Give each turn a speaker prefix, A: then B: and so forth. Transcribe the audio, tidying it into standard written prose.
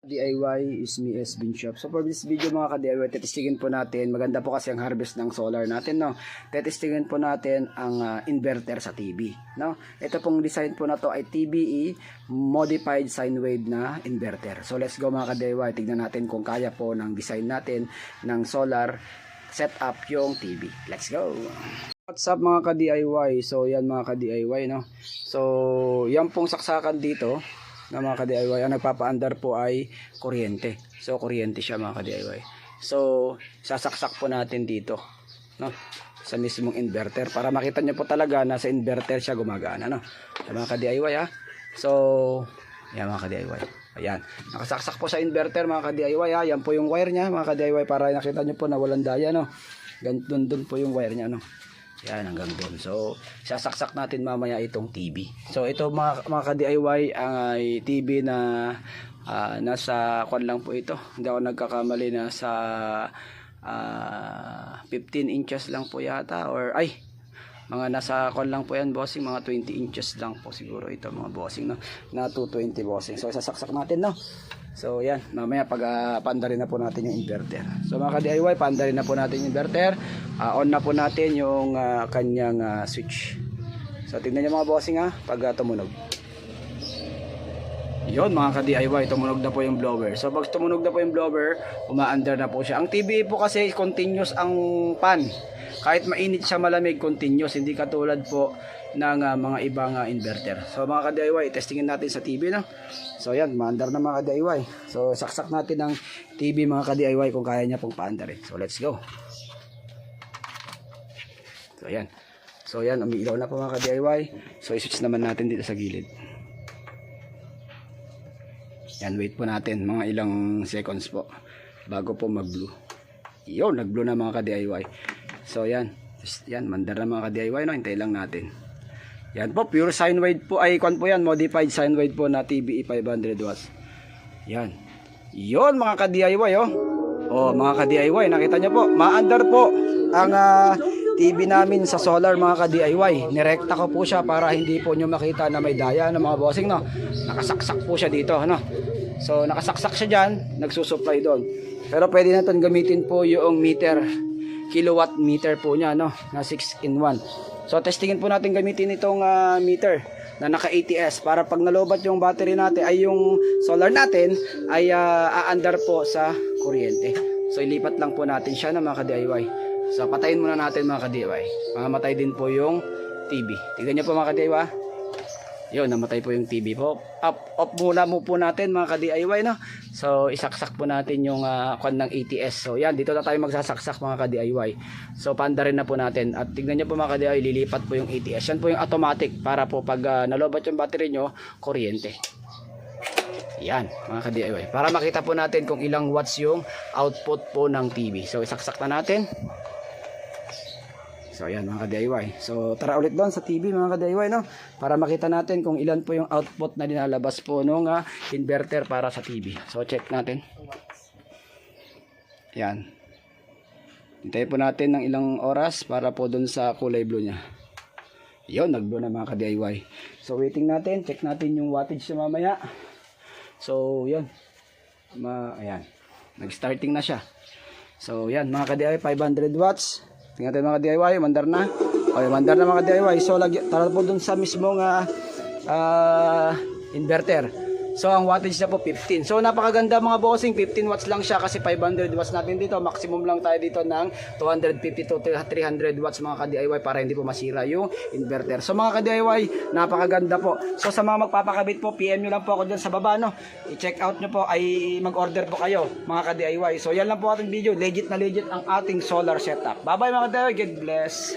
A: DIY is me Bin Shop. So for this video mga ka-DIY, tetestingin po natin, maganda po kasi ang harvest ng solar natin, no. Tetestingin po natin ang inverter sa TV, no. Ito pong design po na to ay TBE modified sine wave na inverter. So let's go mga ka-DIY, tignan natin kung kaya po ng design natin ng solar setup yung TV. Let's go. What's up mga ka-DIY? So yan mga ka-DIY, no. So yan pong saksakan dito na mga ka-DIY, ang nagpapaandar po ay kuryente. So kuryente siya mga ka-DIY. So sasaksak po natin dito, no, sa mismong inverter para makita nyo po talaga na sa inverter siya gumagana, no. So, mga ka-DIY ha. So yan mga ka-DIY. Ayan, nakasaksak po sa inverter mga ka-DIY ha. Yan po yung wire niya mga ka-DIY para nakita nyo po na walang daya, no. Doon po yung wire niya, no. Yan hanggang doon. So sasaksak natin mamaya itong TV. So ito mga ka-DIY ang TV na nasa kwan lang po ito. Hindi ako nagkakamali, nasa 15 inches lang po yata, or ay mga nasa kwan lang po yan bossing, mga 20 inches lang po siguro ito mga bossing, no, na 220 bossing. So sasaksak natin, no. So yan, mamaya pag paandarin na po natin yung inverter. So mga ka-DIY, paandarin na po natin yung inverter. On na po natin yung kanyang switch. So tingnan niyo mga bossing ha, pag tumunog. Yun mga ka-DIY, tumunog na po yung blower. So pag tumunog na po yung blower, umaandar na po siya. Ang TV po kasi continuous ang pan. Kahit mainit siya, malamig, continuous. Hindi katulad po ng mga ibang inverter. So mga ka-DIY, testingin natin sa TV, no. So yan, maandar na mga ka-DIY. So saksak natin ang TV mga ka-DIY kung kaya niya pong paandarin. So let's go. So yan. So yan, umiilaw na po mga ka-DIY. So i-switch naman natin dito sa gilid. Yan, wait po natin mga ilang seconds po bago po mag-blue. Yun, nag-blue na mga ka-DIY. So yan, yan, mandar na mga ka-DIY, no. Hintay lang natin. Yan po, pure sine wave po, ay kwan po yan, modified sine wave po na TBE 500 watts. Yan. Yun mga ka-DIY, oh. Oh, mga ka-DIY, nakita nyo po, maandar po ang TV namin sa solar mga ka-DIY. Nirekta ko po siya para hindi po nyo makita na may daya ng mga bossing, no. Nakasaksak po siya dito, no. So nakasaksak siya dyan, nagsusupply doon. Pero pwede natin gamitin po yung meter, kilowatt meter po niya, no, na 6-in-1. So testingin po natin gamitin itong meter na naka ATS para pag nalobat yung battery natin, ay yung solar natin ay aandar po sa kuryente. So ilipat lang po natin siya na mga ka-DIY. So patayin muna natin mga ka-DIY. Mamamatay din po yung TV. Tignan niyo po mga ka-DIY. Yun, namatay po yung TV po. Off muna mo po natin mga ka-DIY, no. So isaksak po natin yung kwan ng ATS. So yan, dito na tayo magsasaksak mga ka-DIY. So paandarin na po natin. At tignan niyo po mga ka-DIY, lilipat po yung ATS. Yan po yung automatic para po pag nalobat yung battery nyo, kuryente. Yan mga ka-DIY. Para makita po natin kung ilang watts yung output po ng TV. So isaksak na natin. So ayan mga ka-DIY. So tara ulit doon sa TV mga ka-DIY, no, para makita natin kung ilan po yung output na dinalabas po nung inverter para sa TV. So check natin. Yan. Hintayin po natin ng ilang oras para po doon sa kulay blue niya. Yun, nag-blue na mga ka-DIY. So waiting natin, check natin yung wattage na mamaya. So yun. Ayan. Nag-starting na siya. So yan mga ka-DIY, 500 watts. Tingnan natin mga DIY, mandar na. Okay, mandar na mga DIY. So tara po dun sa mismong inverter. So ang wattage niya po 15. So napakaganda mga bossing, 15 watts lang siya kasi 500 watts natin dito. Maximum lang tayo dito ng 250 to 300 watts mga ka-DIY para hindi po masira yung inverter. So mga ka-DIY, napakaganda po. So sa mga magpapakabit po, PM nyo lang po ako dyan sa baba, no. I-check out nyo po, ay mag-order po kayo mga ka-DIY. So yan lang po ating video. Legit na legit ang ating solar setup. Bye bye mga ka-DIY, God bless.